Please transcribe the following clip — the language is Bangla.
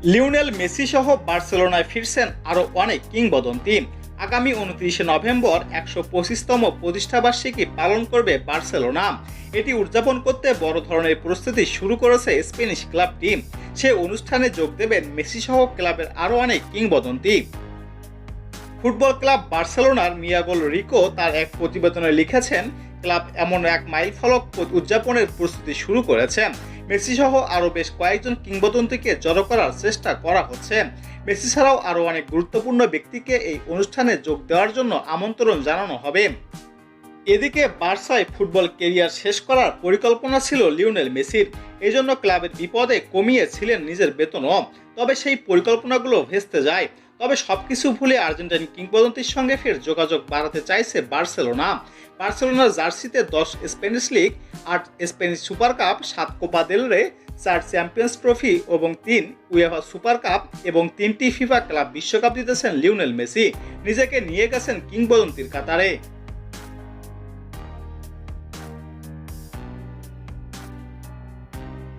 লিওনেল মেসি সহ বার্সেলোনায় ফিরছেন আরও অনেক কিংবদন্তি। আগামী 29শে নভেম্বর 125তম প্রতিষ্ঠাবার্ষিকী পালন করবে বার্সেলোনা। এটি উদযাপন করতে বড় ধরনের প্রস্তুতি শুরু করেছে স্প্যানিশ ক্লাবটি। সে অনুষ্ঠানে যোগ দেবেন মেসি সহ ক্লাবের আরও অনেক কিংবদন্তি। ফুটবল ক্লাব বার্সেলোনার মিয়াগোল রিকো তার এক প্রতিবেদনে লিখেছেন, ক্লাব এমন এক মাইলফলক উদযাপনের প্রস্তুতি শুরু করেছে। মেসি সহ আরও বেশ কয়েকজন কিংবদন্তিকে জড়ো করার চেষ্টা করা হচ্ছে। মেসি ছাড়াও আরও অনেক গুরুত্বপূর্ণ ব্যক্তিকে এই অনুষ্ঠানে যোগ দেওয়ার জন্য আমন্ত্রণ জানানো হবে। এদিকে বার্সায় ফুটবল ক্যারিয়ার শেষ করার পরিকল্পনা ছিল লিওনেল মেসির। এজন্য ক্লাবের বিপদে কমিয়েছিলেন নিজের বেতনও। তবে সেই পরিকল্পনাগুলো ভেস্তে যায়। তবে সবকিছু ভুলে আর্জেন্টাইন কিংবদন্তির সঙ্গে ফের যোগাযোগ বাড়াতে চাইছে বার্সেলোনা। বার্সেলোনার জার্সিতে 10 Spanish league, 8 Spanish super cup, 7 Copa del রে, 4 চ্যাম্পিয়ন্স ট্রফি এবং 3 উয়েফা সুপার কাপ এবং 3টি ফিফা ক্লাব বিশ্বকাপ জিতেছেন লিওনেল মেসি। নিজেকে নিয়ে গেছেন কিংবদন্তির কাতারে।